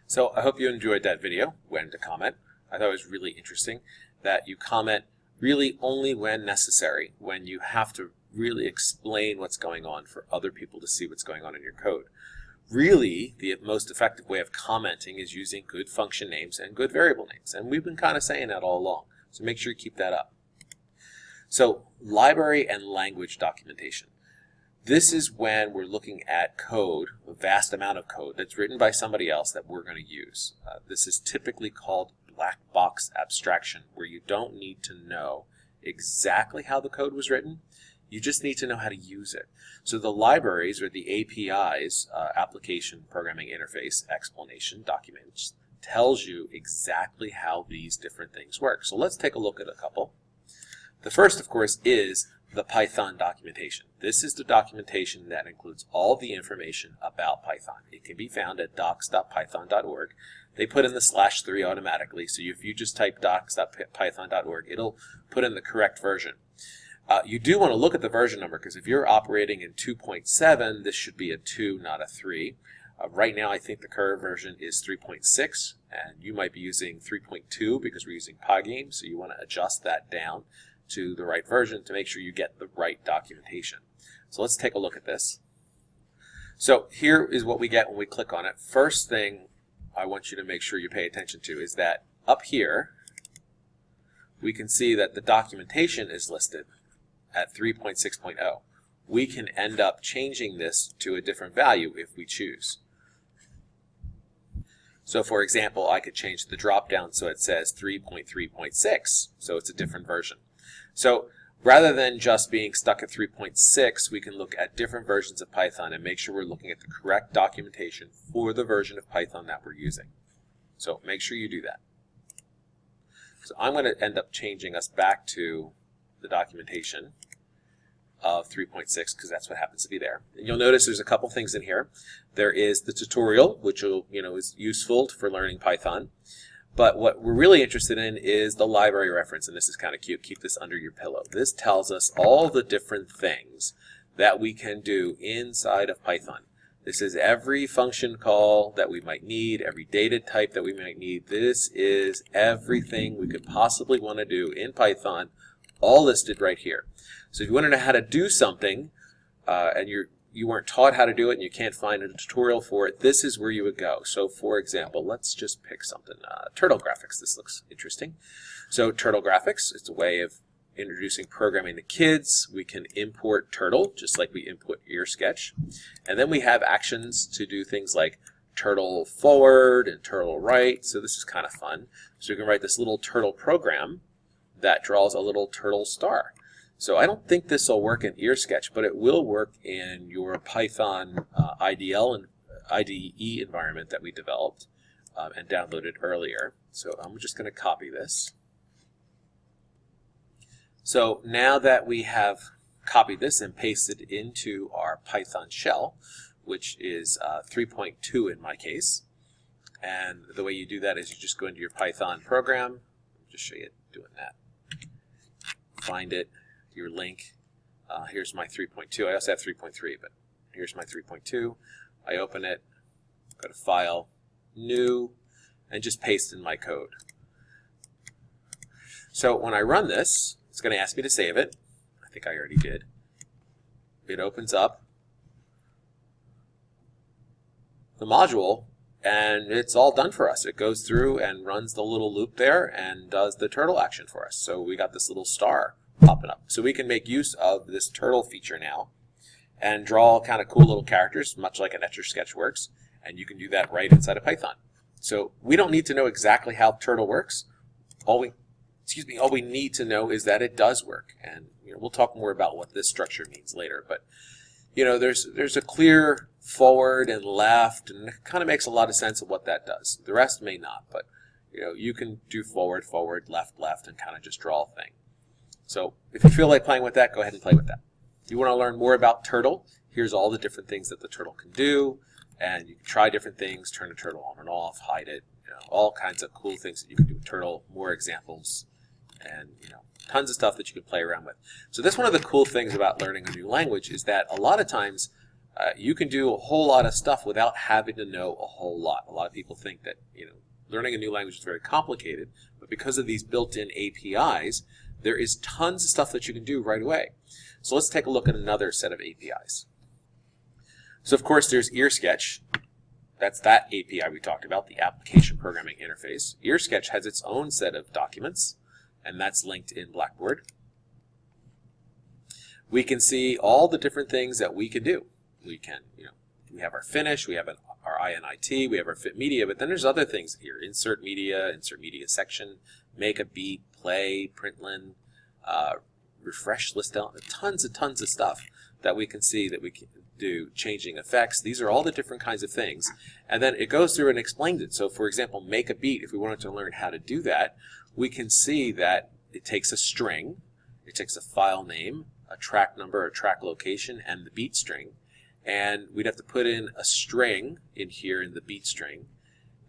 So I hope you enjoyed that video, when to comment. I thought it was really interesting that you comment really only when necessary, when you have to really explain what's going on for other people to see what's going on in your code. Really, the most effective way of commenting is using good function names and good variable names, and we've been kind of saying that all along, so make sure you keep that up. So, library and language documentation. This is when we're looking at code, a vast amount of code that's written by somebody else that we're going to use. This is typically called black box abstraction, where you don't need to know exactly how the code was written. You just need to know how to use it. So the libraries, or the APIs, application programming interface explanation documents, tells you exactly how these different things work. So let's take a look at a couple. The first, of course, is the Python documentation. This is the documentation that includes all the information about Python. It can be found at docs.python.org. They put in the /3 automatically, so if you just type docs.python.org, it'll put in the correct version. You do want to look at the version number, because if you're operating in 2.7, this should be a 2, not a 3. Right now, I think the current version is 3.6, and you might be using 3.2 because we're using Pygame, so you want to adjust that down to the right version to make sure you get the right documentation. So let's take a look at this. So here is what we get when we click on it. First thing I want you to make sure you pay attention to is that up here, we can see that the documentation is listed at 3.6.0. We can end up changing this to a different value if we choose. So for example, I could change the drop down so it says 3.3.6, so it's a different version. So rather than just being stuck at 3.6, we can look at different versions of Python and make sure we're looking at the correct documentation for the version of Python that we're using. So make sure you do that. So I'm going to end up changing us back to the documentation of 3.6 because that's what happens to be there. And you'll notice there's a couple things in here. There is the tutorial, which is useful for learning Python. But what we're really interested in is the library reference, and this is kind of cute. Keep this under your pillow. This tells us all the different things that we can do inside of Python. This is every function call that we might need, every data type that we might need. This is everything we could possibly want to do in Python, all listed right here. So if you want to know how to do something and you weren't taught how to do it and you can't find a tutorial for it, this is where you would go. So for example, let's just pick something. Turtle graphics. This looks interesting. So turtle graphics, it's a way of introducing programming to kids. We can import turtle just like we import ear sketch. And then we have actions to do things like turtle forward and turtle right. So this is kind of fun. So we can write this little turtle program that draws a little turtle star. So I don't think this will work in ear sketch, but it will work in your Python IDL and IDE environment that we developed and downloaded earlier. So I'm just going to copy this. So now that we have copied this and pasted into our Python shell, which is 3.2 in my case, and the way you do that is you just go into your Python program. I'll just show you doing that. Find it. Your link. Here's my 3.2. I also have 3.3, but here's my 3.2. I open it, go to File, New, and just paste in my code. So when I run this, it's going to ask me to save it. I think I already did. It opens up the module, and it's all done for us. It goes through and runs the little loop there and does the turtle action for us. So we got this little star popping up. So we can make use of this turtle feature now and draw kind of cool little characters, much like an Etch-a-Sketch works, and you can do that right inside of Python. So we don't need to know exactly how turtle works. All we need to know is that it does work, and we'll talk more about what this structure means later. But there's a clear forward and left, and it kind of makes a lot of sense of what that does. The rest may not, but you can do forward, forward, left, left, and kind of just draw a thing. So if you feel like playing with that, go ahead and play with that. If you want to learn more about turtle, here's all the different things that the turtle can do, and you can try different things, turn a turtle on and off, hide it, all kinds of cool things that you can do with turtle, more examples, and tons of stuff that you can play around with. So that's one of the cool things about learning a new language, is that a lot of times You can do a whole lot of stuff without having to know a whole lot. A lot of people think that learning a new language is very complicated, but because of these built-in APIs, there is tons of stuff that you can do right away. So let's take a look at another set of APIs. So of course there's EarSketch. That's that API we talked about, the Application Programming Interface. EarSketch has its own set of documents, and that's linked in Blackboard. We can see all the different things that we can do. We can, we have our finish, we have our INIT, we have our fit media, but then there's other things here. Insert media section, make a beat, play, println, refresh list element, tons of stuff that we can see that we can do, changing effects. These are all the different kinds of things. And then it goes through and explains it. So for example, make a beat, if we wanted to learn how to do that, we can see that it takes a string, it takes a file name, a track number, a track location, and the beat string. And we'd have to put in a string in here in the beat string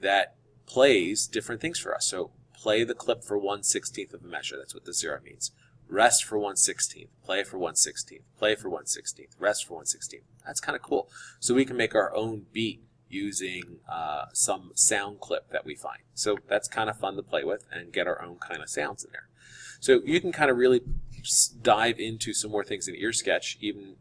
that plays different things for us. So play the clip for 1/16 of a measure. That's what the 0 means. Rest for 1/16, play for 1/16, play for 1/16, rest for 1/16. That's kind of cool. So we can make our own beat using some sound clip that we find. So that's kind of fun to play with and get our own kind of sounds in there. So you can kind of really dive into some more things in EarSketch, even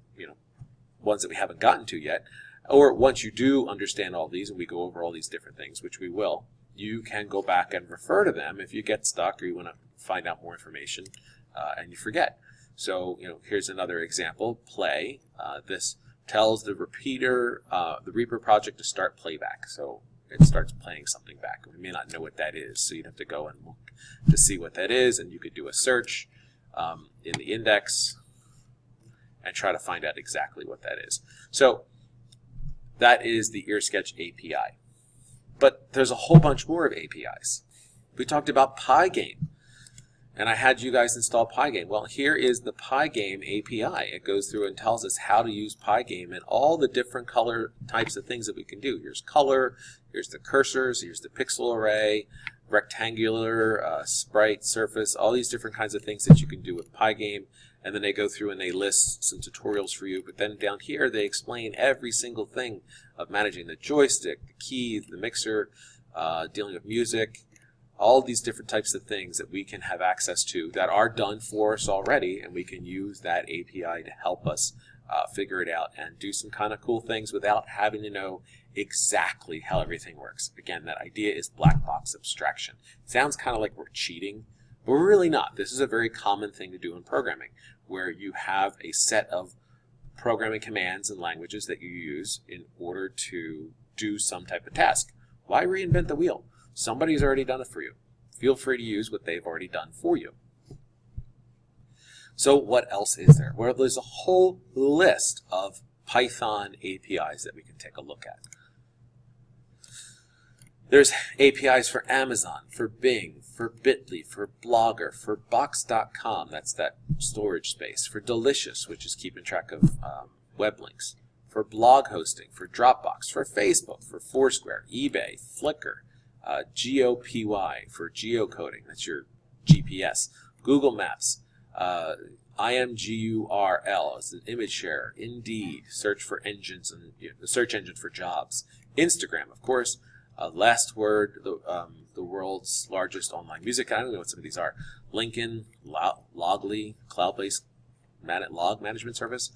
ones that we haven't gotten to yet. Or once you do understand all these and we go over all these different things, which we will, you can go back and refer to them if you get stuck or you want to find out more information and you forget. So here's another example. Play. This tells the repeater, the Reaper project, to start playback. So it starts playing something back. We may not know what that is, so you'd have to go and look to see what that is, and you could do a search in the index and try to find out exactly what that is. So that is the EarSketch API. But there's a whole bunch more of APIs. We talked about Pygame, and I had you guys install Pygame. Well, here is the Pygame API. It goes through and tells us how to use Pygame and all the different color types of things that we can do. Here's color, here's the cursors, here's the pixel array, rectangular, sprite, surface, all these different kinds of things that you can do with Pygame. And then they go through and they list some tutorials for you. But then down here they explain every single thing of managing the joystick, the keys, the mixer, dealing with music, all these different types of things that we can have access to that are done for us already, and we can use that API to help us figure it out and do some kind of cool things without having to know exactly how everything works. Again, that idea is black box abstraction. It sounds kind of like we're cheating, but we're really not. This is a very common thing to do in programming, where you have a set of programming commands and languages that you use in order to do some type of task. Why reinvent the wheel? Somebody's already done it for you. Feel free to use what they've already done for you. So what else is there? Well, there's a whole list of Python APIs that we can take a look at. There's APIs for Amazon, for Bing, for Bitly, for Blogger, for Box.com, that's that storage space, for Delicious, which is keeping track of web links, for blog hosting, for Dropbox, for Facebook, for Foursquare, eBay, Flickr, GeoPY for geocoding, that's your GPS, Google Maps, IMGURL is an image share, Indeed, search for engines and the search engine for jobs, Instagram, of course, Last Word, the world's largest online music. I don't know what some of these are. Lincoln, Logly, cloud-based log management service,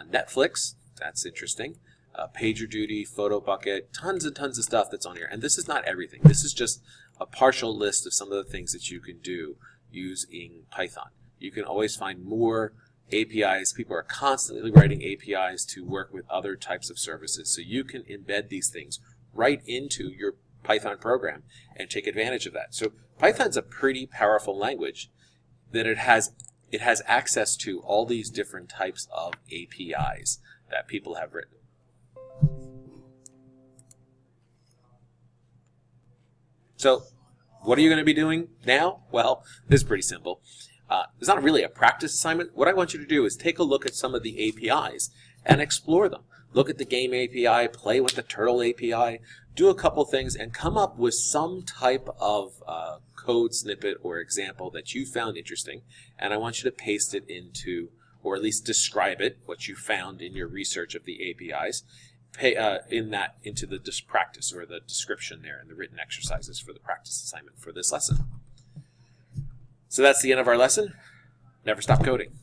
Netflix, that's interesting. PagerDuty, PhotoBucket, tons and tons of stuff that's on here. And this is not everything. This is just a partial list of some of the things that you can do using Python. You can always find more APIs. People are constantly writing APIs to work with other types of services. So you can embed these things right into your Python program and take advantage of that. So Python's a pretty powerful language that it has access to all these different types of APIs that people have written. So what are you going to be doing now? Well, this is pretty simple. It's not really a practice assignment. What I want you to do is take a look at some of the APIs and explore them. Look at the game API, play with the turtle API, do a couple things, and come up with some type of code snippet or example that you found interesting, and I want you to paste it into or at least describe it, what you found in your research of the APIs, into the practice or the description there in the written exercises for the practice assignment for this lesson. So that's the end of our lesson. Never stop coding.